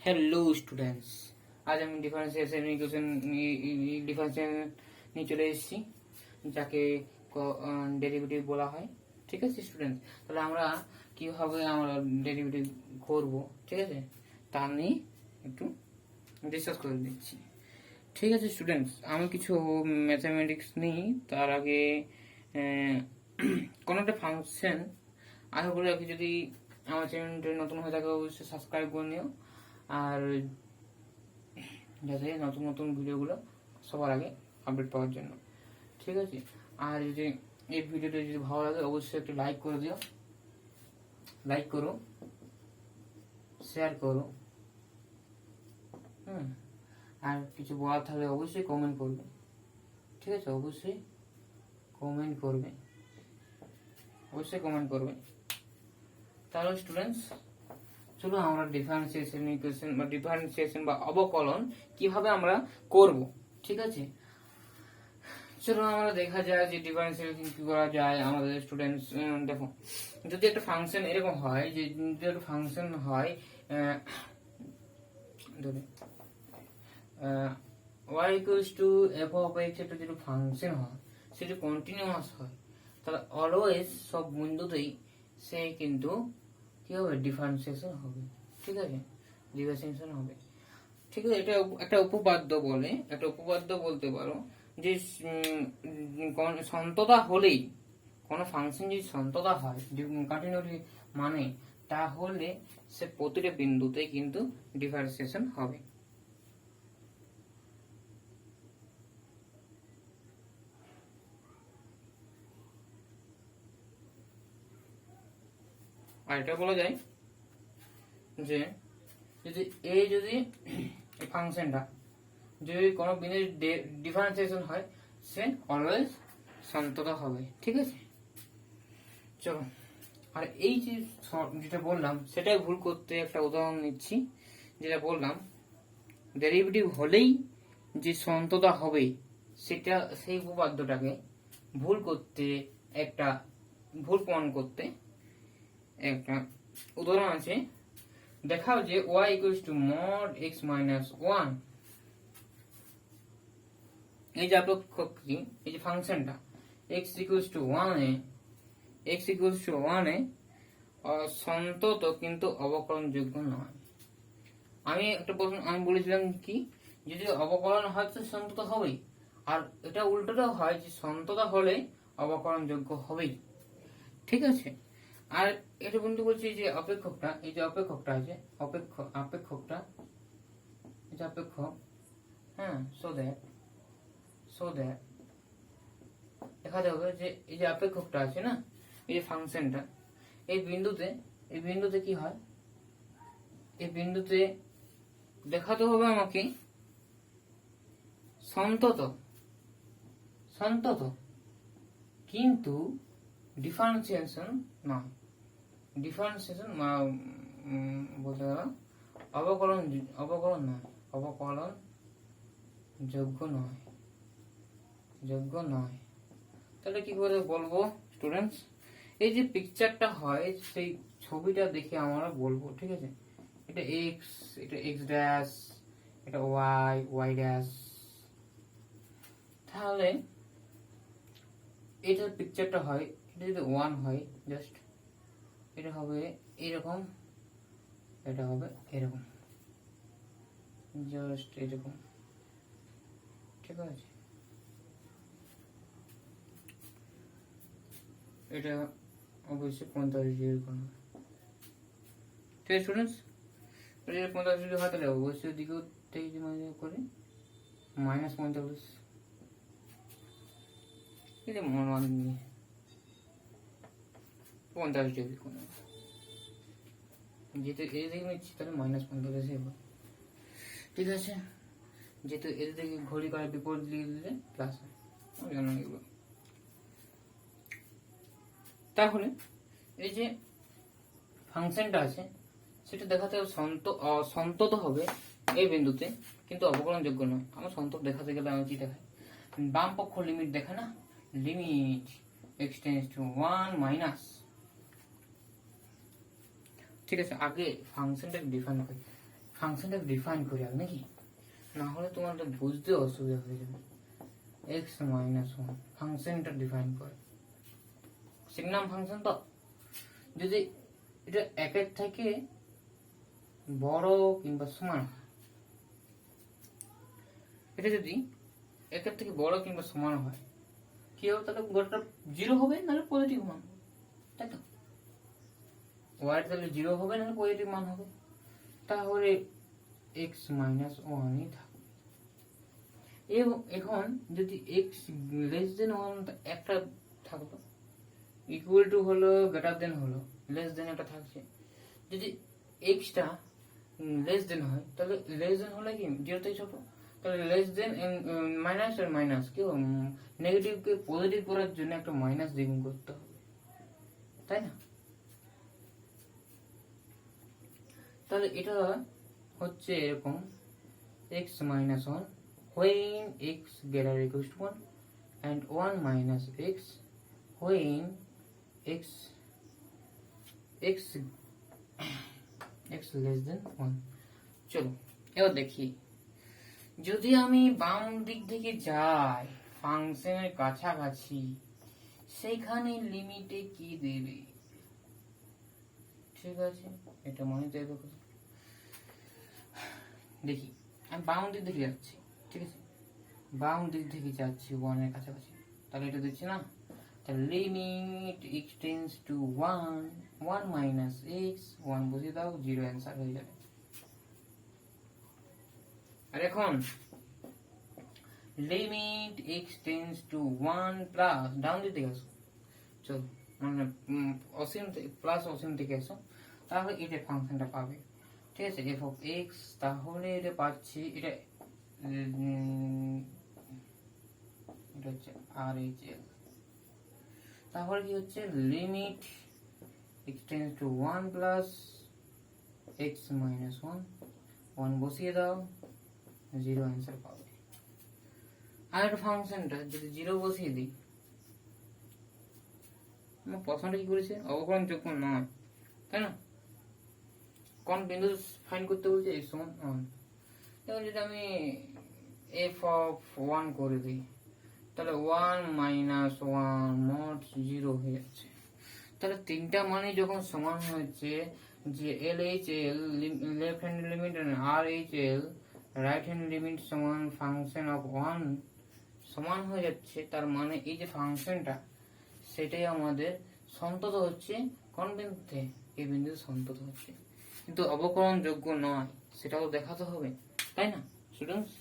Hello students, आज আমি differentiation equation নিয়ে চলে এসেছি, যাকে ডেরিভেটিভ বলা হয়। ঠিক আছে স্টুডেন্টস, তাহলে আমরা কিভাবে আমরা ডেরিভেটিভ করব, ঠিক আছে, তা নিয়ে একটু ডিসকাস করে দিচ্ছি। ঠিক আছে স্টুডেন্টস, আমি কিছু ম্যাথামেটিক্স নিই। তার আগে কোনো একটা ফাংশন, আশা করি আর কি, যদি আমার চ্যানেলটা নতুন হয়ে থাকে অবশ্যই সাবস্ক্রাইব করে নিও, আর যাতে নতুন নতুন ভিডিওগুলো সবার আগে আপডেট পাওয়ার জন্য। ঠিক আছে, আর যদি এই ভিডিওটা যদি ভালো লাগে অবশ্যই একটু লাইক করে দিও, লাইক করো, শেয়ার করো, আর কিছু বলার থাকলে অবশ্যই কমেন্ট করবে। ঠিক আছে, অবশ্যই কমেন্ট করবে, অবশ্যই কমেন্ট করবে। তাহলে স্টুডেন্টস, চলো আমরা ডিফারেন্সিয়েশন ইকুয়েশন বা ডিফারেন্সিয়েশন বা অবকলন কিভাবে আমরা করব। ঠিক আছে, চলো আমরা দেখা যায় যে ডিফারেন্সিয়েশন কি করা যায়। আমাদের স্টুডেন্টস দেখো, যদি একটা ফাংশন এরকম হয়, যে যদি একটা ফাংশন হয় ধরে y equals to f of x, একটা যদি ফাংশন হয় সেটা কন্টিনিউয়াস হয়, তাহলে অলওয়েজ সব বিন্দুতেই সে কিন্তু কি হবে, ডিফারেন্সিয়েশন হবে। ঠিক আছে, ডিফারেন্সিয়েশন হবে। ঠিক আছে, এটা একটা উপপাদ্য বলে, একটা উপপাদ্য বলতে পারো যে সন্ততা হলেই কোনো ফাংশন যদি সন্ততা হয় কন্টিনিউটি মানে, তাহলে সে প্রতিটা বিন্দুতে কিন্তু ডিফারেন্সিয়েশন হবে। আর এটা বলা যায় যে যদি যদি এই ফাংশনটা যদি কোনো বিন্দুর ডিফারেন্সিয়েশন হয়, সে অলওয়েজ সন্ততা হবে। ঠিক আছে, চলো, আর এই যে যেটা বললাম সেটাই ভুল করতে একটা উদাহরণ নিচ্ছি। যেটা বললাম ডেরিভেটিভ হলেই যে সন্ততা হবে, সেটা সেই উপপাদ্যটাকে ভুল করতে, একটা ভুল প্রমাণ করতে একটা উদাহরণ আছে। দেখাও যে y equals to mod x minus 1, এই যে আপেক্ষকটি, এই যে ফাংশনটা x equals to 1 A, x equals to 1 এ সন্তত কিন্তু অবকলনযোগ্য নয়। আমি একটা প্রশ্ন আমি বলেছিলাম কি, যদি অবকলন হয় তো সন্ততা হবেই, আর এটা উল্টোটাও হয় যে সন্ততা হলে অবকলনযোগ্য হবেই। ঠিক আছে, আর এটা বন্ধু বলছি যে অপেক্ষকটা, এই যে অপেক্ষকটা আছে, আপেক্ষকটা, এই যে অপেক্ষক, সো দ্যাট দেখা যাবে যে এই যে অপেক্ষকটা আছে না, এই যে ফাংশনটা, এই বিন্দুতে কি হয়, এই বিন্দুতে দেখাতে হবে আমাকে সন্তত কিন্তু ডিফারেন্সিয়েশন নয়, ডিফারেন্সিয়েশন বলতে গেল অবকলন নয়, অবকলন যোগ্য নয়। তাহলে কি করে বলবো স্টুডেন্টস, এই যে পিকচারটা হয় সেই ছবিটা দেখে আমরা বলবো। ঠিক আছে, এটা এক্স, এটা এক্স ড্যাশ, এটা ওয়াই ড্যাশ। তাহলে এটার পিকচারটা হয়, এটা যদি 1 হয়, জাস্ট এটা হবে এরকম, এটা হবে এরকম, জাস্ট এরকম। ঠিক আছে, এটা অবশ্যই 45 ডিগ্রি কোণ। ঠিক আছে স্টুডেন্টস, এটা 45 ডিগ্রি হয়, তাহলে অবশ্যই দিকেও থেকে করে -45, এই যে মন নিয়ে 45 ডিগ্রি কোণ। যেহেতু এর দিকে নিচ্ছি তাহলে -45 হবে। ঠিক আছে, যেহেতু এর দিকে ঘড়ি করার বিপরীত দিকে দিলে প্লাস হয়, জানো এগুলো। তাহলে এই যে ফাংশনটা আছে সেটা দেখাতে সন্তত হবে এই বিন্দুতে, কিন্তু অবকলনযোগ্য নয়। আমার সন্তত দেখাতে গেলে আমি কি দেখাই, বাম পক্ষ লিমিট দেখে না, limit x tends two 1 minus. ঠিক আছে, আগে ফাংশনটাকে ডিফাইন করি। ফাংশনটা ডিফাইন করি আগে নাকি, না হলে তোমাদের বুঝতে অসুবিধা হয়ে যাবে। এক্স মাইনাস ওয়ান ফাংশনটা ডিফাইন করে, সিগনাম ফাংশন তো যদি এটা একের থেকে বড় কিংবা সমান, এটা যদি একের থেকে বড় কিংবা সমান হয় কি হবে, তাহলে গোটা জিরো হবে নাহলে পজিটিভ মান, তাই তো? ওয়াই তাহলে জিরো হবে নাহলে পজিটিভ মান হবে, তাহলে এক্স মাইনাস ওয়ানই থাকবে। এখন যদি এক্স লেস দেন ওয়ান একটা থাকতো, ইকুয়াল টু হলো গ্রেটার দেন হলো লেস দেন একটা থাকছে, যদি এক্সটা লেস দেন হয় তাহলে লেস দেন হলে কি জিরো থেকে ছোট, তাহলে লেস দেন মাইনাস আর মাইনাস কি নেগেটিভকে পজিটিভ করার জন্য একটা মাইনাস দ্বিগুণ করতে হবে, তাই না? তাহলে এটা হচ্ছে এরকম x minus 1 when x greater or equals to 1 and 1 minus x when x less than 1। চলো এবার দেখি, যদি আমি বাম দিক থেকে যাই ফাংশনের কাছাকাছি, সেখানে লিমিটে কি দেবে? ঠিক আছে, এটা মনে দেবে। দেখি আমি বাম দিক থেকে যাচ্ছি, ঠিক আছে, বাম দিক থেকে যাচ্ছি ওয়ানের কাছাকাছি, তাহলে এটা দিচ্ছি না, তাহলে limit x tends two 1 1 minus x, 1 বসিয়ে দাও, জিরো অ্যান্সার হয়ে যাবে। আর এখন limit x tends two 1 plus, down দিক থেকে আসো, চলো মানে অসীম প্লাস অসীম থেকে আসো, তাহলে এটা ফাংশনটা পাবে, ঠিক আছে, এফ অফ এক্স। তাহলে এটা পাচ্ছি, এটা হচ্ছে আর এইচ এল, তাহলে কি হচ্ছে limit x tends to 1 plus x minus 1 বসিয়ে দাও, জিরো অ্যান্সার পাবে। আর একটা ফাংশনটা যদি জিরো বসিয়ে দিই, আমার প্রশ্নটা কি করেছে, অবকলন যোগ্য নয়, তাই না? কোন বিন্দু ফাইন্ড করতে বলছে, এক্স সমান 1। এখন যদি আমি এফ অফ 1 করে দিই, তাহলে 1 মাইনাস 1 মোট 0 হয়ে যাচ্ছে। তাহলে তিনটা মানে যখন সমান হয়েছে, যে L H L left hand limit R H L right hand limit সমান ফাংশন অফ 1 সমান হয়ে যাচ্ছে, তার মানে এই যে ফাংশনটা সেটাই আমাদের সন্তত হচ্ছে কোন বিন্দুতে, এই বিন্দুতে সন্তত হচ্ছে, কিন্তু অবকলন যোগ্য নয়, সেটাও দেখাতে হবে, তাই না স্টুডেন্টস?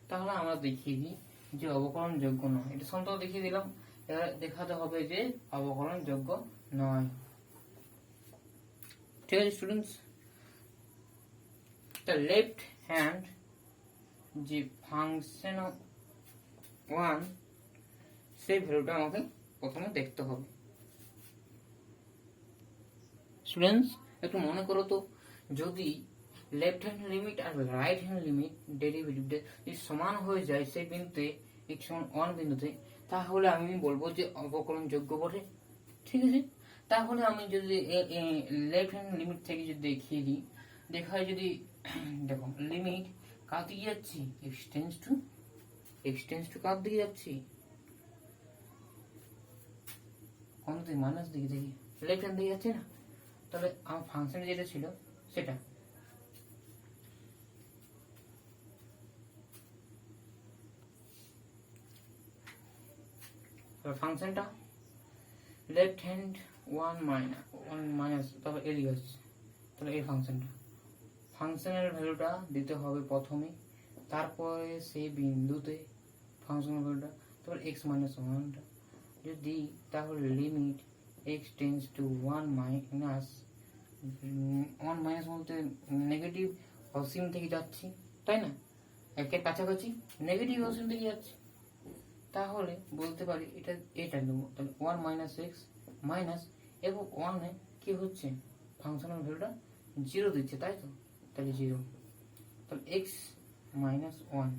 তাহলে আমরা দেখিয়ে দিই যে অবকলন যোগ্য নয়, এটা সন্তত দেখিয়ে দিলাম, এবার দেখাতে হবে যে অবকলন যোগ্য নয়, ঠিক আছে স্টুডেন্টস? the left hand যে ফাংশন অফ 1 সেই ভ্যালুটা আমাকে প্রথমে দেখতে হবে। স্টুডেন্টস একটু মনে করো তো, যদি লেফট হ্যান্ড লিমিট আর রাইট হ্যান্ড লিমিট ডেরিভেটিভটা যদি সমান হয়ে যায় সেই বিন্দুতে x সমান 1 বিন্দুতে, তাহলে আমি বলবো যে অবকলন যোগ্য বটে, ঠিক আছে? তাহলে আমি যদি লেফট হ্যান্ড লিমিট থেকে যদি দেখিয়ে দিই, দেখায় যদি দেখো লিমিট কার দিকে যাচ্ছি, x টেন্ডস টু কার দিকে যাচ্ছি, কোন দিকে, মাইনাস দিকে, দেখি লেফট হ্যান্ড দিকে যাচ্ছে না, তাহলে আমার ফাংশন যেটা ছিল সেটা ফাংশনটা লেফট হ্যান্ড 1 মাইনাস তারপর এদিকে আসছে, তাহলে এই ফাংশনের ভ্যালুটা দিতে হবে প্রথমে, তারপরে সেই বিন্দুতে ফাংশনের ভ্যালুটা, তারপর এক্স মাইনাস 1টা যদি, তাহলে limit x tends to 1 minus বলতে নেগেটিভ অসীম থেকে যাচ্ছি, তাই না? একের কাছাকাছি নেগেটিভ অসীম থেকে যাচ্ছি, তাহলে বলতে পারি এটা নেবো, তাহলে 1 মাইনাস এক্স মাইনাস, এবং 1 এ কি হচ্ছে ফাংশনের ভ্যালুটা 0 দিচ্ছে, তাই তো? তাহলে 0, তাহলে এক্স মাইনাস 1,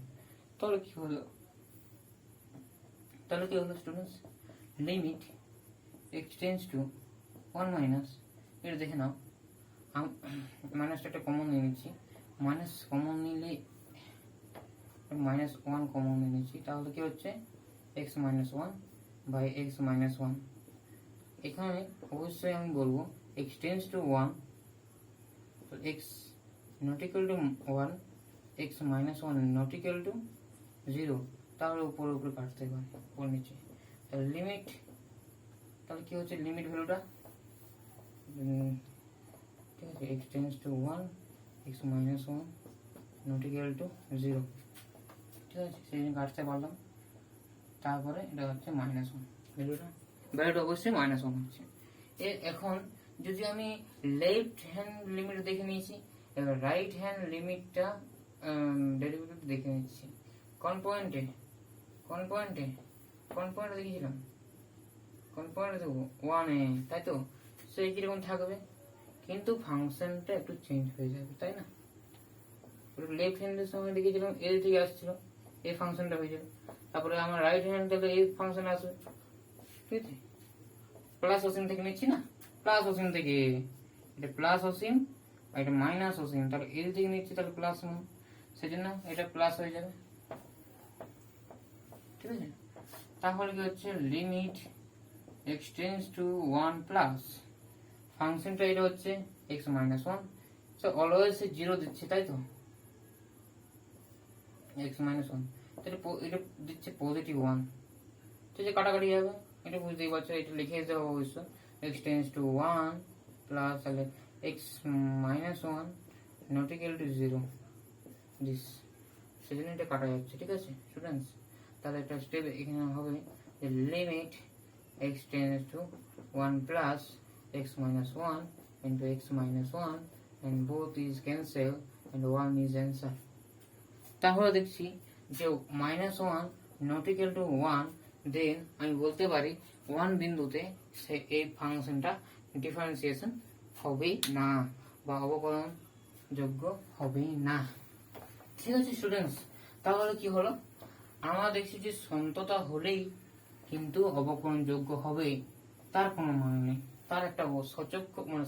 তাহলে কি হলো students, limit x tends to 1 minus, এটা দেখে নাও, মাইনাসটা একটা কমন নিয়ে নিচ্ছি, মাইনাস কমন নিলে -1 কমন নিয়েছি, তাহলে কি হচ্ছে x - 1 বাই x - 1। এখানে অবশ্যই আমি বলবো x টেন্ডস টু 1, তো x not equal to 1, x - 1 not equal to 0, তাহলে উপরে উপরে কাটতে পারে, উপর নিচে। তাহলে লিমিট, তাহলে কি হচ্ছে লিমিট ভ্যালুটা, ঠিক আছে, x tends two 1, x - 1 not equal to 0, ঠিক আছে, সেই জন্য কাটতে পারলাম। তারপরে এটা হচ্ছে -1, ভ্যালুটা অবশ্যই -1 হচ্ছে। এখন যদি আমি লেফট হ্যান্ড লিমিট দেখে নিয়েছি, এবার রাইট হ্যান্ড লিমিটটা ডেরিভেটিভ দেখে নিচ্ছি। কোন পয়েন্টে দেখেছিলাম, কোন পয়েন্টে দেখবো 1 এ, তাই তো। সেই কিরকম থাকবে, কিন্তু ফাংশনটা একটু চেঞ্জ হয়ে যাবে, তাই না। লেফট হ্যান্ডের সময় দেখেছিলাম এল থেকে আসছিল, এই ফাংশনটা হয়ে যাবে। তারপরে আমার রাইট হ্যান্ড তাহলে এই ফাংশন আসবে, ঠিক আছে। প্লাস অসীম থেকে নিচ্ছি না, প্লাস অসীম থেকে, এটা প্লাস অসীম আর এটা মাইনাস অসীম, তাহলে এল থেকে নিচ্ছি, তাহলে প্লাস 1, সেজন্য এটা প্লাস হয়ে যাবে, ঠিক আছে। তাহলে কি হচ্ছে limit x tends two 1 plus ফাংশনটা এটা হচ্ছে x - 1, সো অলওয়েজ 0 দিচ্ছে, তাই তো, x - 1, তাহলে এটা দিচ্ছে পজিটিভ 1, ঠিক আছে, কাটাকাটি যাবে, এটা বুঝতেই পারছো, এটা লিখে দিতে হবে অবশ্য, x টেন্ডস টু 1 প্লাস তাহলে x - 1 not equal to 0 this, সেজন্য এটা কাটা যাচ্ছে, ঠিক আছে স্টুডেন্টস। তাহলে একটা স্টেপ এখানে হবে যে limit x tends two 1 plus x - 1 into x - 1 and both is cancel and 1 is answer। তাহলে দেখছি যে -1 নট ইকুয়াল টু 1, দেন আমি বলতে পারি 1 বিন্দুতে সে এই ফাংশনটা ডিফারেন্সিয়েশন হবে না বা অবকলন যোগ্য হবে না, ঠিক আছে স্টুডেন্টস। তাহলে কি হলো, আমরা দেখছি যে সন্ততা হলেই কিন্তু অবকলন যোগ্য হবে তার কোনো মানে নেই। তার একটা সচক্ষ মানে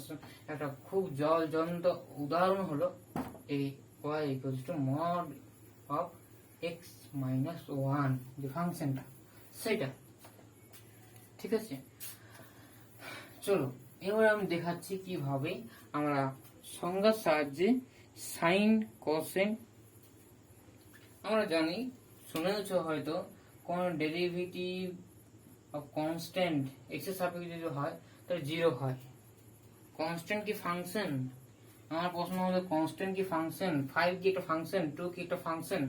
একটা খুব জলজন্ত উদাহরণ হলো এই y equals to mod of x minus 1 যে ফাংশনটা, সেটা, ঠিক আছে। চলো এবার আমি দেখাচ্ছি কিভাবে আমরা সংজ্ঞার সাহায্যে সাইন কোসেন, আমরা জানি শুনেছ হয়তো কোন ডেরিভেটিভ অফ কনস্ট্যান্ট এক্স এর সাপেক্ষে যদি হয় তাহলে 0 হয়। কনস্ট্যান্ট কি ফাংশন, আমার প্রশ্ন হলো কনস্ট্যান্ট কি ফাংশন, 5 কি একটা ফাংশন, 2 কি একটা ফাংশন,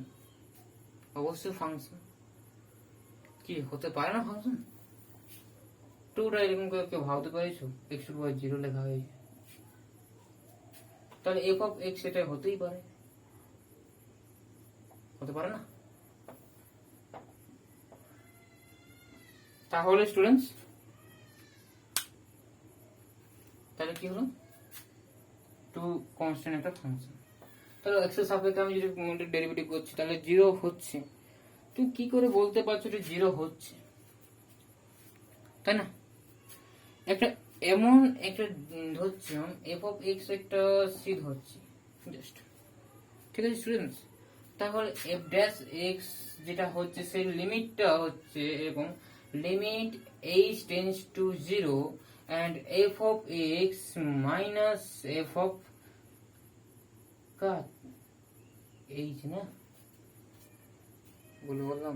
অবশ্যই ফাংশন, কি হতে পারে না ফাংশন। 2টা এরকম করে কেউ ভাবতে পারিছো x টু পাওয়ার 0 লেখা হয়েছে, তাহলে f অফ x এটা হতেই পারে, হতে পারে না। তাহলে স্টুডেন্টস তাহলে কি হলো, 2 কনস্ট্যান্ট একটা ফাংশন, তাহলে x এর সাপেক্ষে আমি যদি ডেরিভেটিভ করছি তাহলে 0 হচ্ছে। তুমি কি করে বলতে পারছো যে 0 হচ্ছে, তাই না। একটা এমন একটা ধরছিলাম f অফ x একটা c ধরছি জাস্ট, ঠিক আছে স্টুডেন্টস। তাহলে f ড্যাশ x যেটা হচ্ছে সেই লিমিটটা হচ্ছে এরকম, limit h tends to 0 and f of x minus f of cut h না, বললাম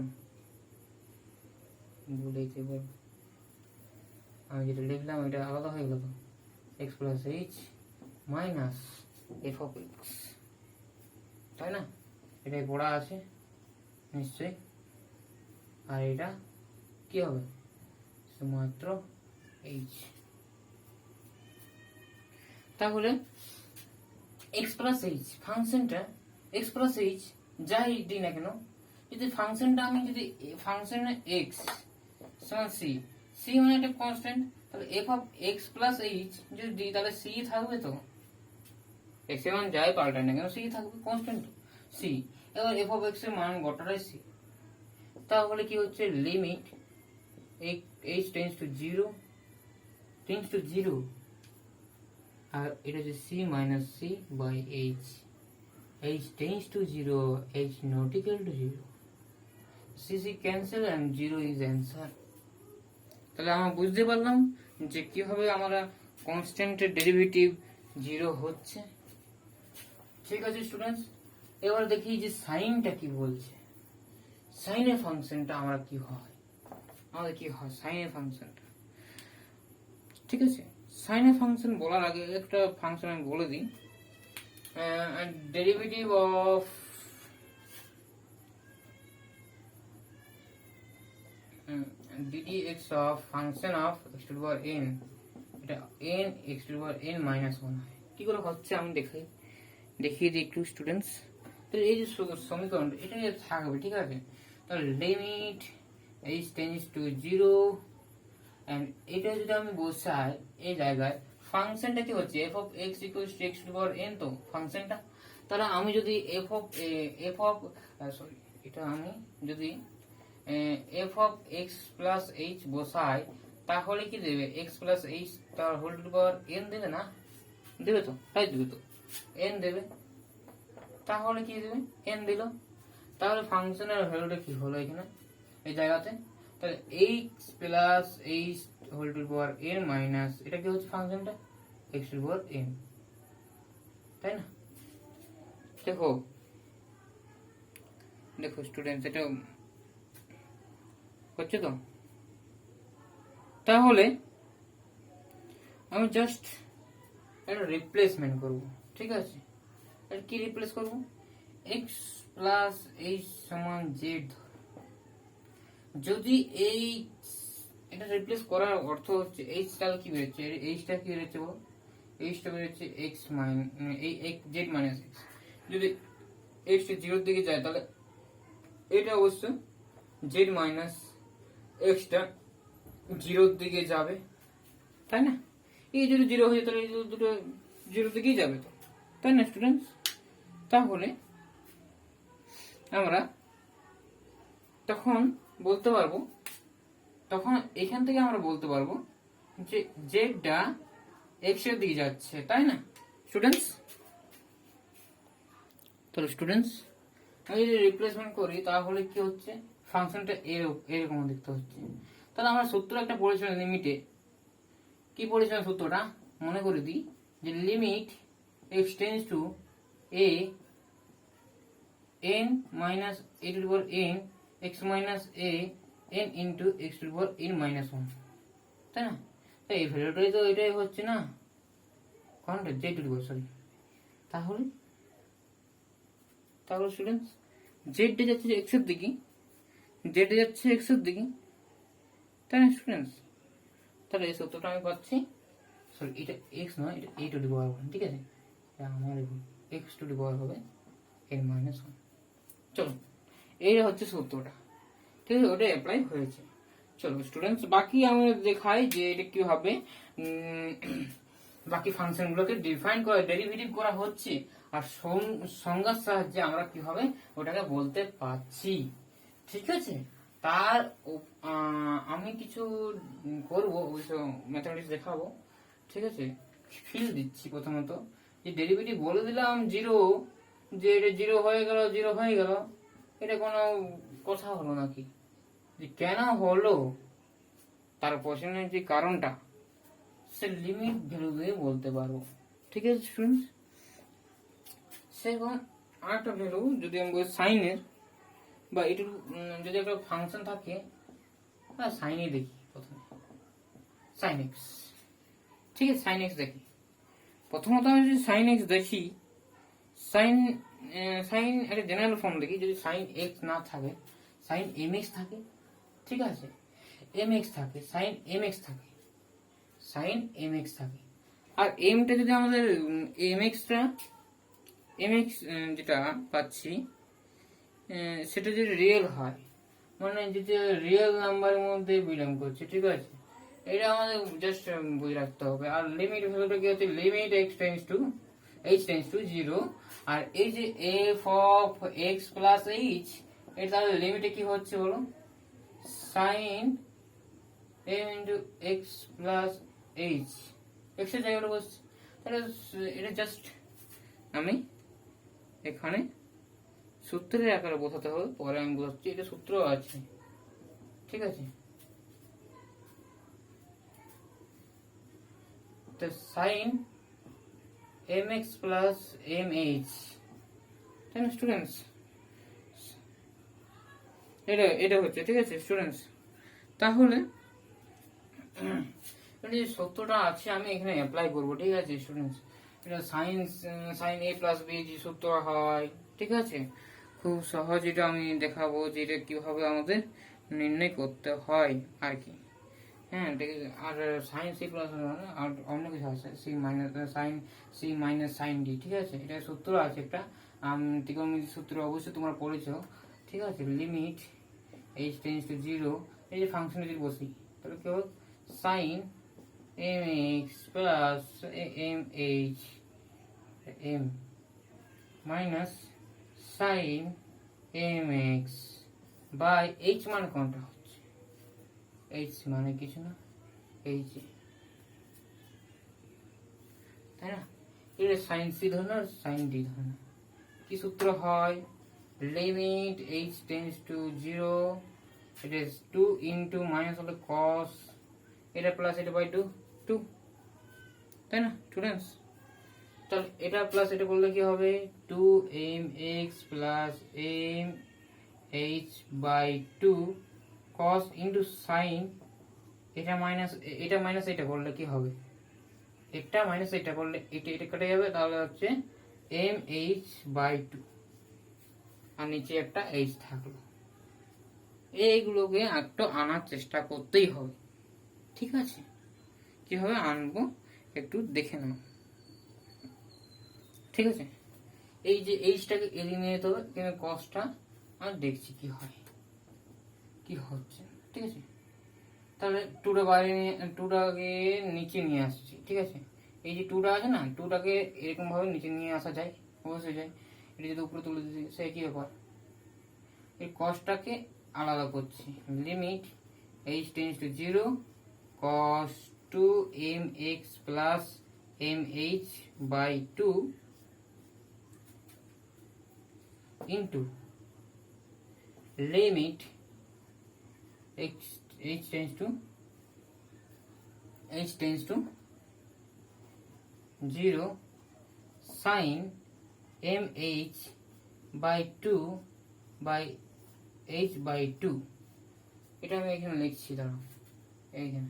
বলেইতে বল, আমি যেটা লিখলাম এটা আলাদা হয়ে গেল, x plus h minus f of x, তাই না, এটাই পড়া আছে নিশ্চয়ই। আর এটা কি হবে, শুধুমাত্র h। তাহলে x প্লাস h ফাংশনটা, x প্লাস h যাই দিই না কেন, যদি ফাংশনটা আমি যদি ফাংশন x সমান c, c মানে একটা কনস্ট্যান্ট, তাহলে f of x plus h যদি দিই তাহলে c থাকবে তো, x এর মান যাই পাল্টায় না কেন c থাকবে, কনস্ট্যান্ট c। এবার f অফ x এর মান গোটাটাই c, তাহলে কি হচ্ছে লিমিট h টেন্ডস টু 0 আর এটা হচ্ছে c minus c by h, h tends to 0, h not equal to 0. CC cancel and 0 is answer. তাহলে আমরা বুঝতে পারলাম যে কিভাবে আমরা কনস্ট্যান্টের ডেরিভেটিভ 0 হচ্ছে। ঠিক আছে স্টুডেন্টস, এবার দেখি যে সাইনটা কি বলছে। সাইনের ফাংশনটা আমাদের কি হয় সাইনের ফাংশনটা। ঠিক আছে, সাইনের ফাংশন বলার আগে একটা ফাংশন আমি বলে দিই। Derivative of ddx of function of x to the power n, এটা n x to the power n minus 1 হয়। কি করে হচ্ছে আমি দেখিয়ে দিই একটু স্টুডেন্টস। তো এই যে সমীকরণ এটা থাকবে, ঠিক আছে। তাহলে limit h tends to 0 and এটা যদি আমি বসাই এই জায়গায়, ফাংশনটা কি হচ্ছে f of x equals to x to the power n, তো ফাংশনটা। তাহলে আমি যদি এটা আমি যদি f of x plus h বসাই, তাহলে কি দেবে x plus h তার whole to the power n দেবে না? দেবে তো, তাই দেবে তো, n দেবে। তাহলে কি দেবে? n দিল। তাহলে ফাংশনের ভ্যালুটা কি হলো এখানে এই জায়গাতে? তাহলে x plus h whole to the power n minus এটা কি হচ্ছে ফাংশনটা x to the power n, তাই না? দেখো স্টুডেন্টস, এটা হচ্ছে তো। তাহলে আমি জাস্ট একটা রিপ্লেসমেন্ট করব, ঠিক আছে। আর কি রিপ্লেস করব? x প্লাস h সমান z। যদি এই এটা রিপ্লেস করার অর্থ হচ্ছে h টা কি বেরোচ্ছে, h টা কি বেরোচ্ছে বল, h টা বেরোচ্ছে x এই z মাইনাস x। যদি x টা 0 এর দিকে যায় তাহলে এটা অবশ্য z মাইনাস x টা 0 এর দিকে যাবে, তাই না? এই যদি 0 হয়ে যায় তাহলে এই দুটো 0 এর দিকেই যাবে, তো তাই না স্টুডেন্টস? তাহলে আমরা তখন বলতে পারবো, তখন এখান থেকে আমরা বলতে পারবো যে z টা x এর দিকে যাচ্ছে, তাই না স্টুডেন্টস? তাহলে স্টুডেন্টস আমি যদি রিপ্লেসমেন্ট করি তাহলে কি হচ্ছে, ফাংশনটা এরকম দেখতে হচ্ছে। তাহলে আমরা সূত্র একটা পড়েছিলাম লিমিটে, কি পড়েছিলাম সূত্রটা মনে করে দিই, যে limit x tends two a n minus a to the power n x minus a n into x to the power n minus 1, তাই না? তো এই ভ্যালুটাই তো এটাই হচ্ছে না, কোনটা z to the power, sorry. তাহলে স্টুডেন্টস z টা যাচ্ছে x এর দিকে, তাই না স্টুডেন্টস? তাহলে এই সূত্রটা আমি পাচ্ছি, সরি এটা x নয়, এটা a to the power 1, ঠিক আছে। আমার x to the power হবে n minus 1। চলো, এই হচ্ছে সূত্রটা, ঠিক আছে, ওটা অ্যাপ্লাই হয়েছে। চলো স্টুডেন্টস, বাকি আমরা দেখাই যে এটা কিভাবে বাকি ফাংশনগুলোকে ডিফাইন করা, ডেরিভেটিভ করা হচ্ছে, আর সংজ্ঞার সাহায্যে আমরা কিভাবে ওটাকে বলতে পারছি, ঠিক আছে। তার আমি কিছু করব, অবশ্য ম্যাথমেটিক্স দেখাবো, ঠিক আছে। ফিল দিচ্ছি প্রথমত, যে ডেরিভেটিভ বলে দিলাম 0, যে এটা 0 হয়ে গেল, এটা কোনো কথা হলো নাকি? যে কেন হলো তার পেছনের যে কারণটা সে লিমিট ভ্যালু দিয়ে বলতে পারবো, ঠিক আছে স্টুডেন্টস। সেরকম আরেকটা ভ্যালু যদি আমি বলি সাইনের, বা এটু যদি একটা ফাংশন থাকে, সাইনে দেখি প্রথমে সাইন এক্স, ঠিক আছে। সাইন এক্স দেখি প্রথমত, আমি যদি সাইন এক্স দেখি, সাইন একটা জেনারেল ফর্ম দেখি, যদি সাইন এক্স না থাকে সাইন এম এক্স থাকে, ঠিক আছে, এম এক্স থাকে, সাইন এম এক্স থাকে, আর এমটা যদি আমাদের এম এক্স যেটা পাচ্ছি সেটা যদি রিয়েল হয়, মানে যদি রিয়েল নাম্বারের মধ্যে বিলং করছে, ঠিক আছে, এটা আমাদের জাস্ট বুঝে রাখতে হবে। আর লিমিট ভ্যালুটা কি হচ্ছে, লিমিট h টেন্ডস টু 0, আর এই যে f of x plus h, এটা তাহলে লিমিটে কি হচ্ছে বলো, sin m into x plus h, x এর জায়গাটা বসছে, তাহলে এটা জাস্ট আমি এখানে সূত্রের আকারে বোঝাতে হবে, পরে আমি বোঝাচ্ছি। এটা সূত্র আছে, ঠিক আছে। তো সাইন mx প্লাস mh, তাই না স্টুডেন্টস? এটা হচ্ছে, ঠিক আছে স্টুডেন্টস। তাহলে যে সূত্রটা আছে আমি এখানে অ্যাপ্লাই করবো, ঠিক আছে স্টুডেন্টস। এটা সাইন a প্লাস b যে সূত্র হয়, ঠিক আছে, খুব সহজ। এটা আমি দেখাবো যে এটা কিভাবে আমাদের নির্ণয় করতে হয় আর কি। হ্যাঁ, ঠিক আছে। আর সাইন সি প্লাস আর অন্য কিছু আছে, সি মাইনাস সাইন ডি, ঠিক আছে। এটা সূত্র আছে একটা, ত্রিকোণমিতির সূত্র অবশ্যই তোমরা পড়েছো, ঠিক আছে। লিমিট h টেন্ডস টু 0, এই যে ফাংশন যদি বসি তাহলে কি হবে, sine mx plus mh m minus sine mx by h মানে কোনটা হচ্ছে, h মানে কিছু না, h, তাই না। এটা সাইন সি ধরনের, সাইন ডি ধরনের। কি সূত্র হয়, limit h tends to 0, it is 2 into minus হলে cos, এটা প্লাস এটা বাই 2, তাই না স্টুডেন্টস। তাহলে এটা প্লাস এটা করলে কি হবে, 2mx plus mh by 2 cos into sine, এটা মাইনাস এটা করলে কি হবে, এটা মাইনাস এটা করলে এটা কেটে যাবে, তাহলে হচ্ছে mh বাই 2, আর নিচে একটা h থাকলো। এইগুলোকে একটু আনার চেষ্টা করতেই হবে, ঠিক আছে। কিভাবে আনবো একটু দেখে নাও, ঠিক আছে। এই যে এইচটাকে এলিমিনেট হবে, কিন্তু কসটা আর দেখছি কি হয়, কি হচ্ছে, ঠিক আছে। তাহলে টুটা বাইরে টুটাকে নিচে নিয়ে আসছি, ঠিক আছে। এই যে টুটা আছে না, টুটাকে এরকম ভাবে নিচে নিয়ে আসা যায়, অবশ্যই যায়। এটা যদি উপরে তুলে দিচ্ছি সে কি ব্যাপার, এই কসটাকে আলাদা করছি। Limit h tends to 0 cos 2mx plus mh by 2 into limit h tends to 0 sin mh by 2 by h by 2, এটা আমি এখানে লিখছি, দাঁড়াও এইখানে,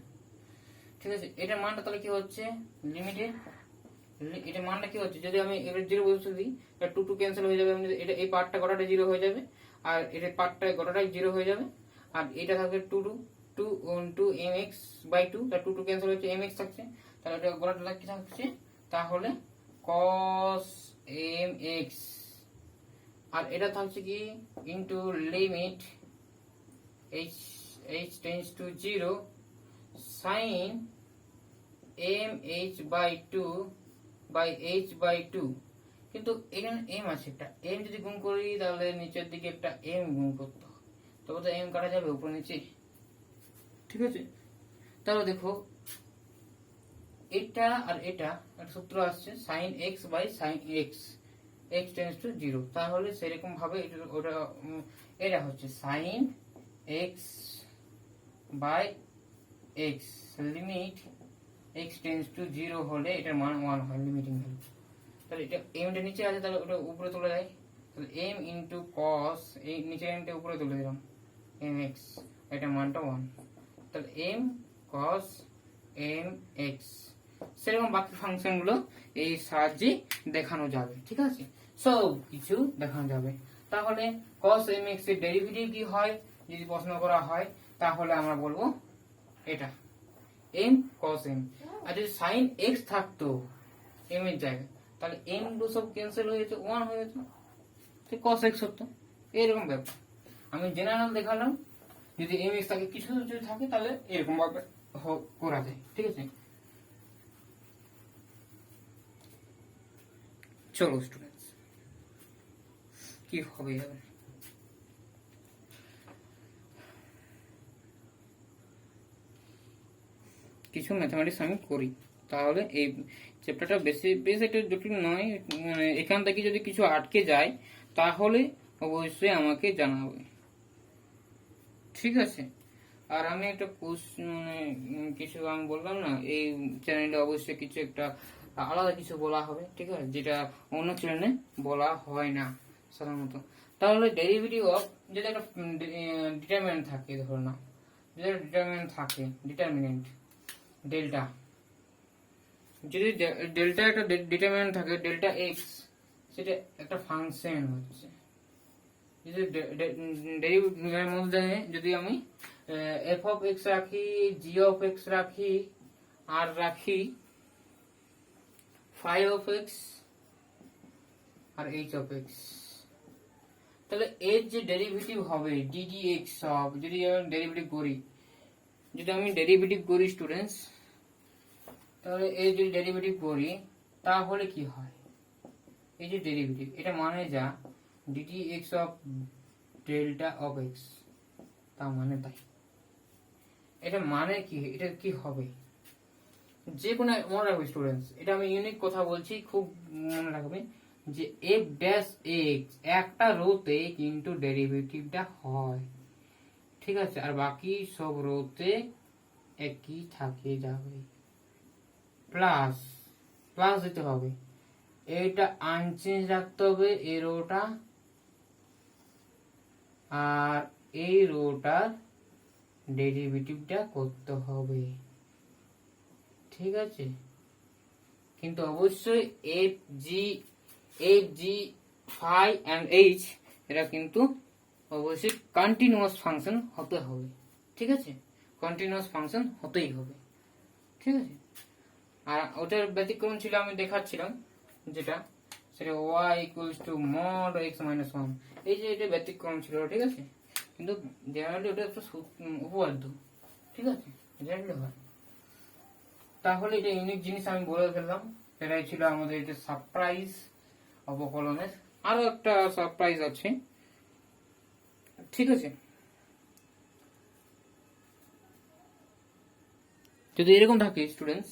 ঠিক আছে। এটার মানটা তাহলে কি হচ্ছে, লিমিটে এটা মানটা কি হচ্ছে, যদি আমি এবার 0 বসে দিই তাহলে 2 ক্যান্সেল হয়ে যাবে, এটা এই পার্টটা গোটাটা 0 হয়ে যাবে, আর এটা পার্টটা গোটাটাই 0 হয়ে যাবে, আর এটা থাকবে 2 mx বাই 2, তার 2 ক্যান্সেল হচ্ছে, mx থাকছে, তাহলে এটা গোটাটা কি থাকছে, তাহলে cos mx, আর এটা থাকছে কি into limit h tends to 0 sin mh by 2 by h by 2, কিন্তু এখানে m আছে একটা, m যদি গুণ করি তাহলে নিচের দিকে একটা m গুণ করতে হবে, তবে তো m কাটা যাবে উপর নিচে, ঠিক আছে। তাহলে দেখো এটা আর এটা একটা সূত্র আসছে, sin x by sin x, x tends to 0, তাহলে সেরকম ভাবে এটা হচ্ছে sin x by x, limit x tends to 0 হলে এটার মান 1 হয়, লিমিটিং ভ্যালু। তাহলে এটা m টা নিচে আছে, তাহলে ওটা উপরে তুলে যায়, তাহলে m ইনটু cos, এই নিচে m টা উপরে তুলে দিলাম mx, এটা মানটা 1, তাহলে m cos mx। সেরকম বাকি ফাংশন গুলো এই সাহায্যে দেখানো যাবে, ঠিক আছে, সব কিছু দেখানো যাবে। তাহলে cos mx এর ডেরিভেটিভ কি হয় যদি প্রশ্ন করা হয়, তাহলে আমরা বলবো এটা m cos m, আর যদি sin x থাকতো m এর জায়গায়, তাহলে m গুলো সব ক্যান্সেল হয়ে যেত, 1 হয়ে যেত, cos x হতো। এরকম ব্যাপার আমি জেনারেল দেখালাম, যদি mx থাকে কিছু যদি থাকে তাহলে এরকম ভাবে করা যায়, ঠিক আছে। চলো স্টুডেন্টস কি হবে এবার, কিছু ম্যাথমেটিক্স আমি করি। তাহলে এই চ্যাপ্টারটা বেশ একটা জটিল নয়, মানে এখান থেকে যদি কিছু আটকে যায় তাহলে অবশ্যই আমাকে জানাবে, ঠিক আছে। আর আমি একটা মানে কিছু আমি বললাম না, এই চ্যানেলে অবশ্যই কিছু একটা আলাদা কিছু বলা হবে, ঠিক আছে, যেটা অন্য চ্যানেলে বলা হয় না সাধারণত। তাহলে ডেরিভেটিভ অফ যদি একটা ডিটারমিনেন্ট থাকে, ধরো না, যদি একটা ডিটারমিনেন্ট থাকে, ডিটারমিনেন্ট ডেল্টা, যদি ডেল্টা একটা ডিটারমিনেন্ট থাকে, ডেল্টা এক্স, সেটা একটা ফাংশন হচ্ছে, যদি ডেরিভেটিভের মধ্যে যদি আমি এফ অফ এক্স রাখি, জি অফ এক্স রাখি, আর রাখি ফাই অফ এক্স আর এইচ অফ এক্স, তাহলে এর যে ডেরিভেটিভ হবে ডিডি এক্স অফ, যদি আমি ডেরিভেটিভ করি, স্টুডেন্টস, তাহলে এর যদি ডেরিভেটিভ করি তাহলে কি হয়, এই যে ডেরিভেটিভ, এটা মানে যা DD x of delta of x, তার মানে তাই। এটা মানে কি, এটা কি হবে, যে কোনো মনে রাখবে স্টুডেন্টস, এটা আমি ইউনিক কথা বলছি, খুব মনে রাখবে যে এফ ড্যাশ এক্স একটা রোতে কিন্তু ডেরিভেটিভটা হয়, ঠিক আছে, আর বাকি সব রোতে একই থাকে যাবে, প্লাস প্লাস দিতে হবে, এটা আনচেঞ্জ রাখতে হবে এই রোটা, আর এই রোটার ডেরিভেটিভটা করতে হবে, ঠিক আছে। কিন্তু অবশ্যই f g phi and h এটা কিন্তু অবশ্যই কন্টিনিউয়াস ফাংশন হতে হবে, ঠিক আছে, কন্টিনিউয়াস ফাংশন হতেই হবে, ঠিক আছে। আর ওটার ব্যতিক্রম ছিল আমি দেখাচ্ছিলাম যেটা, সেটা y equals to mod x minus 1, এই যে এটা ব্যতিক্রম ছিল, ঠিক আছে, কিন্তু জেনারেলি ওটা একটা উপপাদ্য, ঠিক আছে, জেনারেলি হয়। তাহলে এটা ইউনিক জিনিস আমি বলে ফেললাম, এটাই ছিল আমাদের এটা সারপ্রাইজ অবকলনের। আরো একটা সারপ্রাইজ আছে, ঠিক আছে। যদি এরকম থাকে students,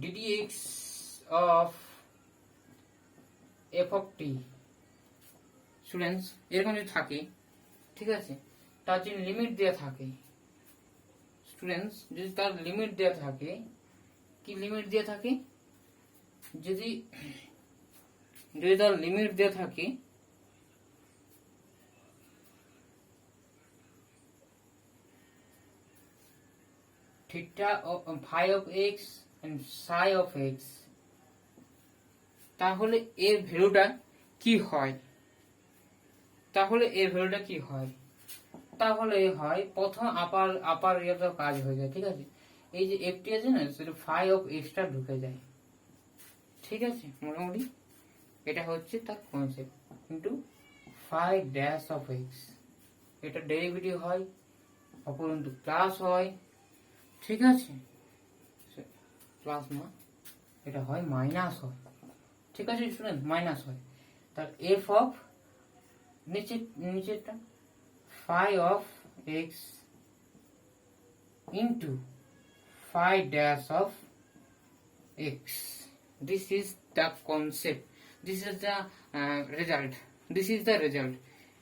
DD x of F of T, students এরকম যদি থাকে, ঠিক আছে, তার যদি লিমিট দেওয়া থাকে, স্টুডেন্টস যদি তার লিমিট দেওয়া থাকে, কি লিমিট দেওয়া থাকে, যদি তার লিমিট দেওয়া থাকে theta phi of x and psi of x, তাহলে এর ভ্যালুটা কি হয়, তাহলে হয় প্রথম আপার ইয়েতে কাজ হয়ে যায়, ঠিক আছে, এই যে এফটি আছে না, সেটা ফাই অফ এক্সটা ঢুকে যায়, ঠিক আছে, মোটামুটি এটা হচ্ছে তার কনসেপ্ট। কিন্তু ফাই ড্যাশ অফ এক্স, এটা ডেরিভেটিভ হয়, অপরন্তু প্লাস হয়, ঠিক আছে, প্লাস না, এটা হয় মাইনাস হয়, ঠিক আছে স্টুডেন্ট, মাইনাস হয়। তার এফ অফ নিচেরটা phi of x into phi dash of x, this is the concept, this is the result,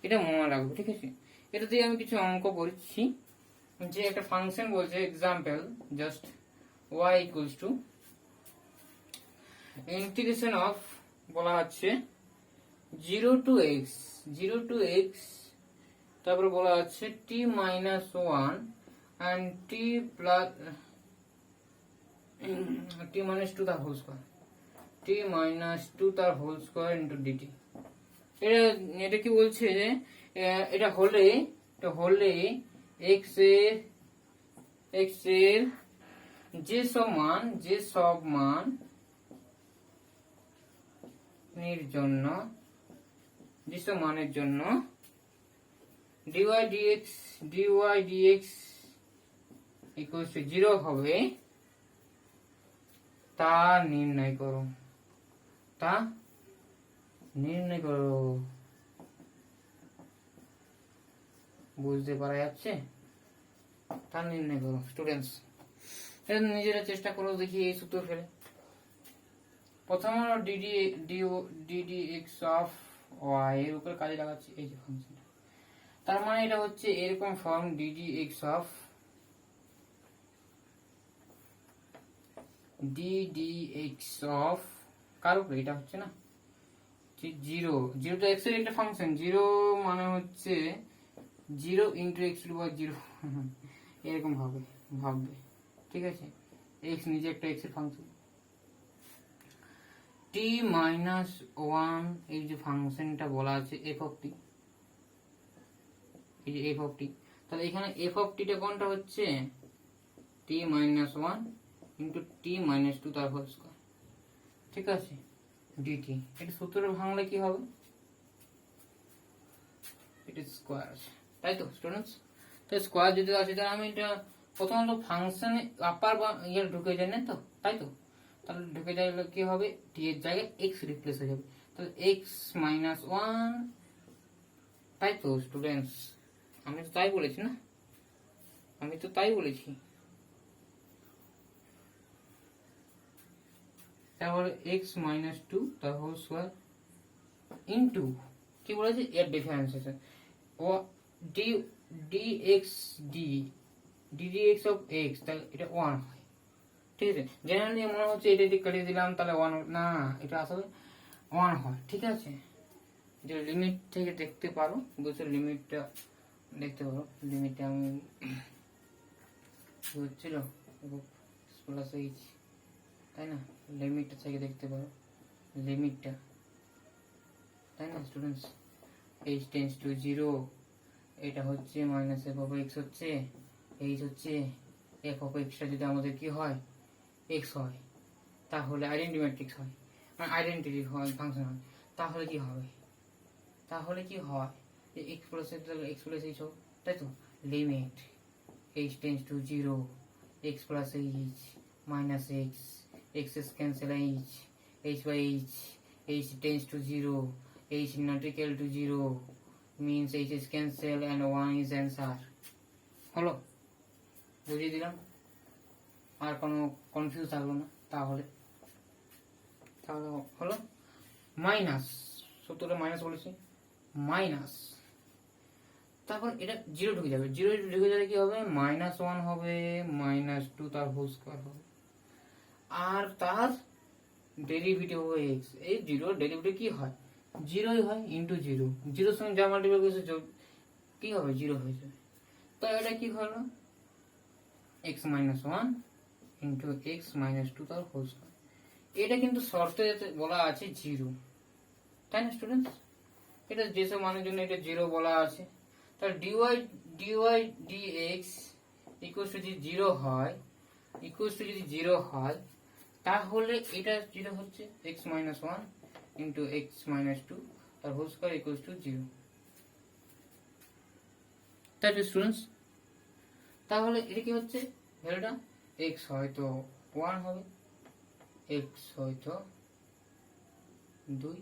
এটা মনে রাখবো, ঠিক আছে। এটা দিয়ে আমি কিছু অঙ্ক করছি, যে একটা ফাংশন বলছে, example just y equals to integration of, বলা হচ্ছে 0 টু x, তারপরে বলা হচ্ছে t minus 1 and t plus t minus 2 তার হোল স্কয়ার, t minus 2 তার হোল স্কয়ার ইনটু dt। এটা কি বলছে যে এটা হলে x এর যে সব মান এর জন্য, যেসব মানের জন্য dy dx ইকুয়ালস টু 0 হবে, তা নির্ণয় করো, বুঝতে পারা যাচ্ছে, তা নির্ণয় করো স্টুডেন্টস। এটা নিজেরা চেষ্টা করো, দেখি এই সূত্র ফেলে। প্রথমে ডিডি এক্স অফ ওয়াই এর উপর কাজে লাগাচ্ছি এই যে ফাংশনটা। তার মানে এটা হচ্ছে এরকম ফর্ম, ডিডি এক্স অফ কার উপরে, এটা হচ্ছে না জিরো, জিরোটা এক্স এর একটা ফাংশন, জিরো মানে হচ্ছে 0 ইন্টু এক্স টু পাওয়ার 0 এরকম ভাববে, ঠিক আছে। এক্স নিজে একটা এক্স এর ফাংশন, টি মাইনাস ওয়ান এই যে ফাংশনটা বলা আছে এফ অফ টি, এই যে এফ অফ টি, তাহলে এখানে এফ অফ টিটা কোনটা হচ্ছে টি minus one into T minus two তার হোল স্কয়ার, ঠিক আছে, ডিটি। এটা সূত্রটা ভাঙলে কি হবে, এটা স্কয়ার আছে, তাই তো স্টুডেন্টস। তো স্কয়ার যদি আছে তাহলে আমি এটা প্রথমত ফাংশনে আপার বা ইয়ে ঢুকে যায় না তো, তাই তো, তাহলে ঢুকে যাবে কি হবে, টি এর জায়গায় এক্স রিপ্লেস হয়ে যাবে, তাহলে এক্স মাইনাস ওয়ান, তাই তো স্টুডেন্টস, আমি তো তাই বলেছি না, আমি তো তাই বলেছি। তারপরে এক্স মাইনাস টু তার হোল স্কয়ার ইন্টু কি বলেছে এর ডিফারেন্সিয়েশন ও d d x d d x of x, তাহলে এটা 1 হয়, ঠিক আছে। জেনারেলি মনে হচ্ছে এটা যদি কেটে দিলাম তাহলে 1 না, এটা আসলে 1 হয়, ঠিক আছে। যে লিমিট থেকে দেখতে পারো, বুঝছো, লিমিটটা দেখতে পারো, লিমিটটা আমি হচ্ছিল প্লাস এইচ, তাই না, লিমিটটা থেকে দেখতে পারো, লিমিটটা, তাই না স্টুডেন্টস, এইচ টেন্স টু 0, এটা হচ্ছে মাইনাস এফ অফ এক্স হচ্ছে, এইচ হচ্ছে এফ অফ এক্সটা যদি আমাদের কি হয় এক্স হয়, তাহলে আইডেন্টি ম্যাট্রিক্স হয়, মানে আইডেন্টিটি হয়, ফাংশন হয়, তাহলে কি হবে, তাহলে কি হয় যে x plus x plus h হোক, তাই তো, limit h tends to 0 x plus h minus x, x cancel h by h tends to 0, h not equal to 0 means h is cancel and 1 is answer। হলো, বুঝিয়ে দিলাম, আর কোনো confuse থাকলো না, তাহলে হলো মাইনাস, সূত্রটা মাইনাস বলেছি, মাইনাস, তারপর এটা 0 ঢুকে যাবে, 0 ঢুকে যাবে কি হবে, মাইনাস 1 হবে, মাইনাস 2 তার হোল স্কয়ার হবে, আর তার ডেরিভেটিভ হবে x, এই 0 ডেরিভেটিভ কি হয়, 0ই হয়, ইন্টু 0, 0 সঙ্গে যা মাল্টিপ্লাই করছে কি হবে, 0 হয়ে যাবে। তো এটা কি হলো, x minus 1 into x minus 2 তার হোল স্কয়ার, এটা কিন্তু শর্তে বলা আছে 0, তাই না স্টুডেন্টস, এটা যেসব মানের জন্য এটা 0 বলা আছে, তাহলে ডিওয়াই ডিএক্স ইকুয়ালস টু যদি 0 হয়, ইকুয়ালস টু যদি 0 হয়, তাহলে এটা যেটা হচ্ছে x minus 1 into x minus 2 তার হোল স্কয়ার ইকুয়ালস টু 0, তাই তো স্টুডেন্টস। তাহলে এটা কি হচ্ছে, ভ্যালুটা x হয়তো 1 হবে, x হয়তো 2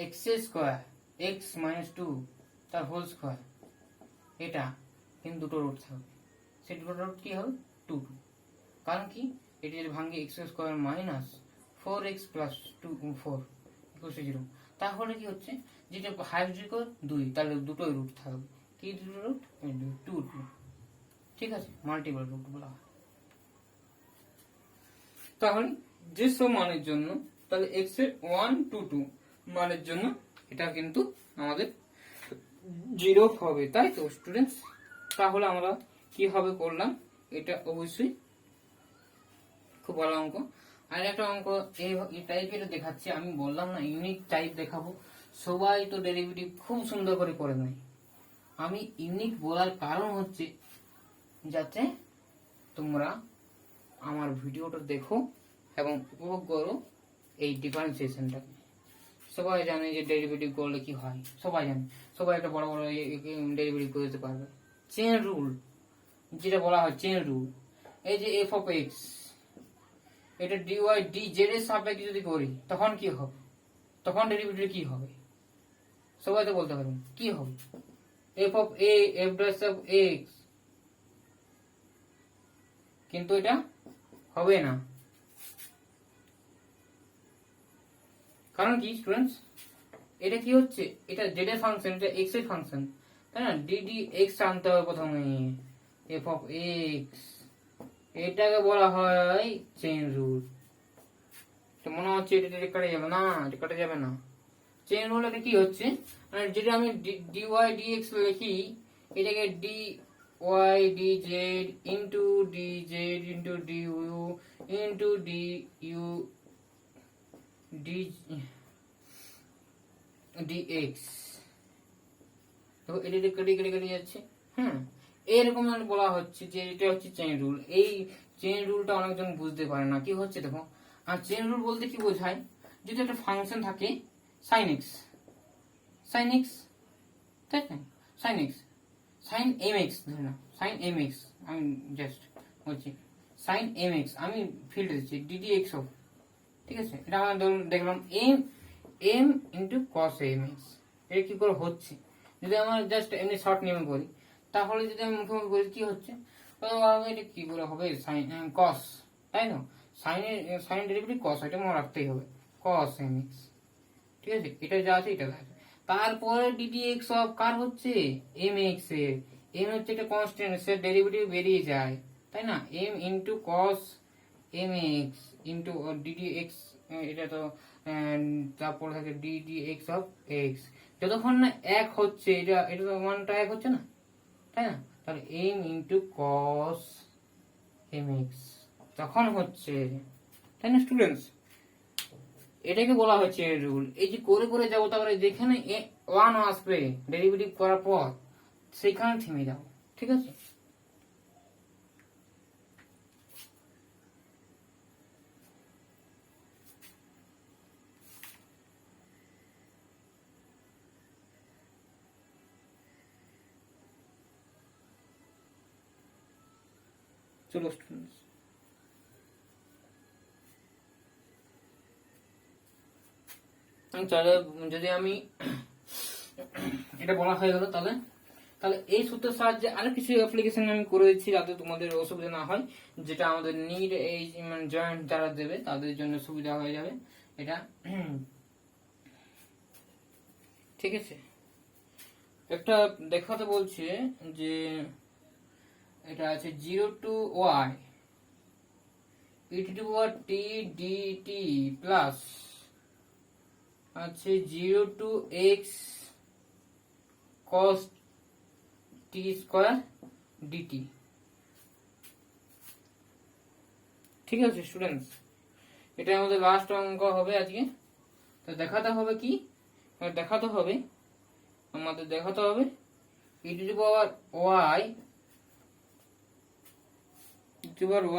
x স্কয়ার x মাইনাস 2 তার হোল স্কয়ার, এটা কিন্তু দুটো রুট থাকবে, সেই দুটো রুট কি হবে 2, কারণ কি, এটি যদি ভাঙে x square minus 4x plus 4 equal to 0, তাহলে কি হচ্ছে, যেটা হাইড্রিকল 2, তাহলে দুটোই রুট থাকবে, কি দুটো রুট, 2 রুট, ঠিক আছে, মাল্টিপল রুট বলা হয়। তাহলে যেসব মানের জন্য, তাহলে x এর 1 to 2 মানের জন্য এটা কিন্তু আমাদের 0 হবে, তাই তো স্টুডেন্টস। তাহলে আমরা কিভাবে করলাম, এটা অবশ্যই খুব ভালো অঙ্ক। আর একটা অঙ্ক এই টাইপের দেখাচ্ছি, আমি বললাম না ইউনিক টাইপ দেখাবো, সবাই তো ডেরিভেটিভ খুব সুন্দর করে করে নেয়, আমি ইউনিক বলার কারণ হচ্ছে যাতে তোমরা আমার ভিডিওটা দেখো এবং উপভোগ করো এই ডিফারেন্সিয়েশনটাকে। সবাই জানে যে ডেরিভেটিভ করলে কি হয়, সবাই জানে, সবাই একটা বড় বড় ডেরিভেটিভ করে দিতে পারবে। চেন রুল, যেটা বলা হয় চেন রুল, এই যে এফ অফ এক্স, এটা ডিওয়াই ডি জেড এর সাপেক্ষে যদি করি তখন কি হবে, তখন ডেরিভেটিভ কি হবে, সবাই তো বলতে পারবেন কি হবে, F of A F dash of x কিন্তু এটা হবে না। কারণ কি স্টুডেন্টস, এটা কি হচ্ছে, এটা জেড এর ফাংশন, এটা এক্স এর ফাংশন, তাই না? ডিডি এক্স আনতে হবে প্রথমে, এফ অফ এক্স, এটাকে বলা হয় চেইন রুল। তো মনে হচ্ছে এটা কাটা যাবে না, এটা কাটা যাবে না। চেইন রুল এটা কি হচ্ছে, মানে যেটা আমি ডি ওয়াই ডি এক্স লিখি, এটাকে d y d z into d z into d u into d u d dx, তো এটা কেটে কেটে কেটে যাচ্ছে। হ্যাঁ, এরকম বলা হচ্ছে যে এটা হচ্ছে চেইন রুল। এই চেইন রুলটা অনেকজন বুঝতে পারে না, কি হচ্ছে দেখো। আর চেইন রুল বলতে কি বোঝায়, যদি একটা ফাংশন থাকে সাইন এক্স, সাইন এক্স, তাই না, sine x, sine m x, ধরে না সাইন এম এক্স, আমি জাস্ট বলছি সাইন এম এক্স, আমি ফিল্ড দিচ্ছি ডিডি এক্স অফ, ঠিক আছে। এটা আমরা ধরুন দেখলাম m m into cos m x, এটা কি করে হচ্ছে, যদি আমরা জাস্ট এমনি শর্ট নিয়মে করি, তাহলে যদি আমি মুখে মুখে বলি কি হচ্ছে, এটা কি করে হবে সাইন কস, তাই না, সাইন ডেরিভেটিভ কস, এটা মনে রাখতেই হবে, কস এম এক্স, ঠিক আছে। এটা যা আছে এটা আছে। তারপরে ডিডি এক্স অফ কার হচ্ছে, এম এক্স এর, এম হচ্ছে একটা কনস্ট্যান্ট, সে ডেরিভেটিভ বেরিয়ে যায়, তাই না, m into cos m x into d d x, এটা তো তারপরে থাকে ডিডি এক্স অফ এক্স, যতক্ষণ না এক হচ্ছে, এটা এটা তো মানটা এক হচ্ছে না, তাই না, তাহলে m into cos m x তখন হচ্ছে, তাই না স্টুডেন্টস। এটাকে বলা হচ্ছে রুল। এই যে করে করে যাবো, তারপরে যেখানে ওয়ান আসবে ডেরিভেটিভ করার পর সেখানে থেমে যাও, ঠিক আছে। চলো স্টুডেন্টস, তাহলে যদি আমি এটা বলা হয়ে গেল, তাহলে তাহলে এই সূত্রের সাহায্যে আরো কিছু অ্যাপ্লিকেশন আমি করে দিচ্ছি, যাতে তোমাদের অসুবিধা না হয়, যেটা আমাদের নিড এই জয়েন্ট যারা দেবে তাদের জন্য সুবিধা হয়ে যাবে এটা, ঠিক আছে। একটা দেখাতে বলছে যে এটা আছে 0 to y e to the power t dt plus আছে 0 to x cos t square dt, ঠিক আছে স্টুডেন্টস। এটা আমাদের লাস্ট অঙ্ক হবে আজকে। তো দেখাতে হবে কি, দেখাতে হবে আমাদের দেখাতে হবে e to the power y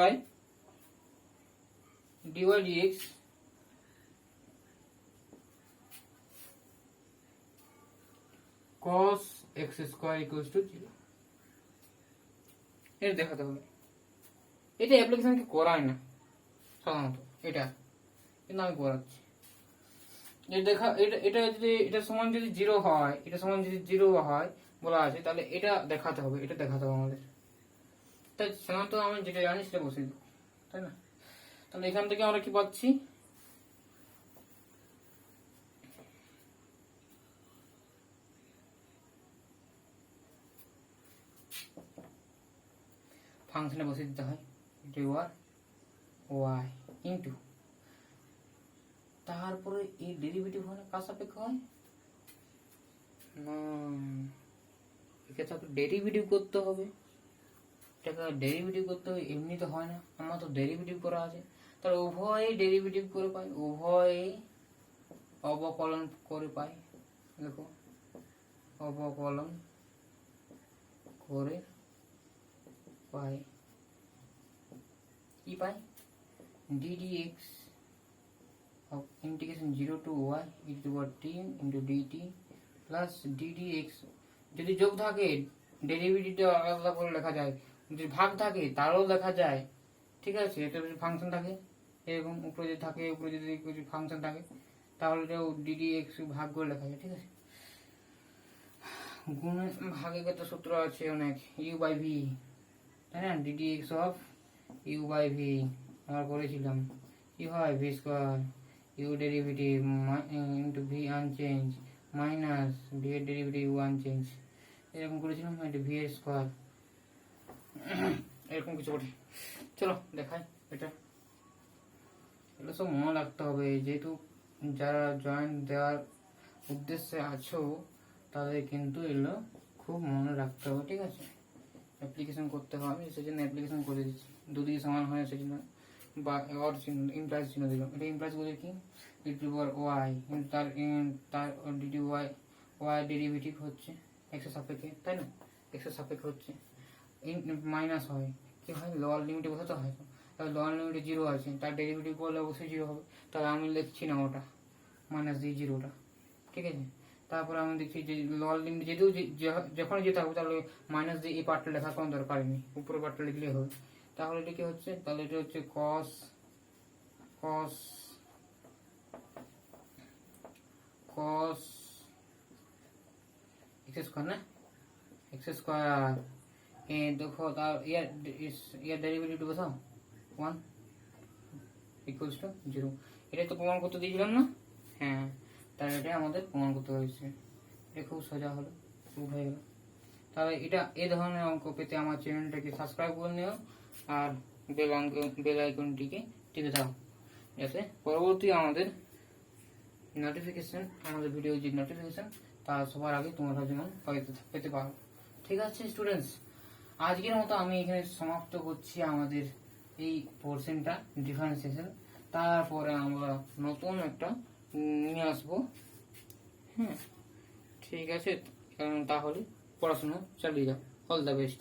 y dy dx cos x square equals to 0, এটা দেখাতে হবে। এটা অ্যাপ্লিকেশন কি করায় না সাধারণত, এটা কিন্তু আমি করাচ্ছি। এটা দেখা, এটা যদি এটা সমান যদি 0 হয়, এটা সমান যদি 0 হয় বলা আছে, তাহলে এটা দেখাতে হবে, এটা দেখাতে হবে আমাদের। তাই সাধারণত আমি যেটা জানি সেটা বসিয়ে দেবো, তাই না। তাহলে এখান থেকে আমরা কি পাচ্ছি, ফাংশনে বসিয়ে দিতে হয় ডিওয়ার ওয়াই ইন্টু, তারপরে এই ডেরিভেটিভ হয় না কার সাপেক্ষে হয় না, একে ডেরিভেটিভ করতে হবে, এটাকে ডেরিভেটিভ করতে হবে, এমনি তো হয় না, আমার তো ডেরিভেটিভ করা আছে, তাহলে উভয়ে ডেরিভেটিভ করে পাই, উভয়ে অবকলন করে পাই, দেখো অবকলন করে পাই, কি পাই, ddx of integration 0 to y e to the power t into dt plus ddx, যদি যোগ থাকে ডেরিভেটিভটা আলাদা করে লেখা যায়, যদি ভাগ থাকে তারও লেখা যায়, ঠিক আছে। এটা যদি ফাংশন থাকে এরকম উপরে যদি থাকে, উপরে যদি ফাংশন থাকে তাহলে এটাও ddx ভাগ করে লেখা যায়, ঠিক আছে। গুণে ভাগে কত সূত্র আছে অনেক, u by v, তাই না, ddx of u by v আমরা করেছিলাম কি হয় v square u derivative into v unchange minus v এর ডেরিভেটিভ আনচেঞ্জ এরকম করেছিলাম এটা ভি এর স্কোয়ার এরকম কিছু করে চলো দেখাই এটা এগুলো সব মনে রাখতে হবে যেহেতু যারা জয়েন্ট দেওয়ার উদ্দেশ্যে আছো তাদের কিন্তু এগুলো খুব মনে রাখতে হবে ঠিক আছে অ্যাপ্লিকেশন করতে হবে সেজন্য অ্যাপ্লিকেশন করে দিচ্ছি দুদিকে সমান হয় সেজন্য বা অর চিহ্ন ইমপ্লাস চিহ্ন দিলাম এটা ইমপ্লাস বলে কি ডিটি ওভার ওয়াই তার তার ডিটি ওয়াই ওয়াই ডেরিভেটিভ হচ্ছে এক্স এর সাপেক্ষে তাই না এক্স এর সাপেক্ষে হচ্ছে মাইনাস হয় কি হয় লোয়ার লিমিটে বসাতে হয় তাহলে লোয়ার লিমিটে জিরো আছে তার ডেরিভেটিভ করলে অবশ্যই জিরো হবে তাহলে আমি লিখছি না ওটা মাইনাস দিয়ে জিরোটা ঠিক আছে তারপরে আমি দেখছি যে লোয়ার লিমিট যেহেতু যখন যেতে হবে তাহলে মাইনাস দিয়ে এই পার্টটা লেখার কোনো দরকার নেই উপরের পার্টটা লিখলেই হবে তাহলে এটা কি হচ্ছে তাহলে এটা হচ্ছে কস কস কস এক্স স্কোয়ার না এক্স স্কোয়ার দেখো তার ইয়ার ডেরিভেটিভ বসাও 1 ইকুয়ালস টু 0 এটা তো প্রমাণ করতে দিয়েছিলাম না হ্যাঁ তাহলে এটা আমাদের প্রমাণ করতে হয়েছে এটা খুব সোজা হলো প্রুভ হয়ে গেল তাহলে এটা এই ধরনের অঙ্ক পেতে আমার চ্যানেলটাকে সাবস্ক্রাইব করে নিও আর বেল আইকনটিকে টিপে দাও যাতে পরবর্তী আমাদের নোটিফিকেশন আমাদের ভিডিও যে নোটিফিকেশন তা সবার আগে তোমরা যেমন পেতে পারো ঠিক আছে স্টুডেন্টস আজকের মতো আমি এখানে সমাপ্ত করছি আমাদের এই পোর্শনটা ডিফারেন্সিয়েশন তারপরে আমরা নতুন একটা নিয়ে আসবো হ্যাঁ ঠিক আছে তাহলে পড়াশোনা চালিয়ে যাও অল দ্য বেস্ট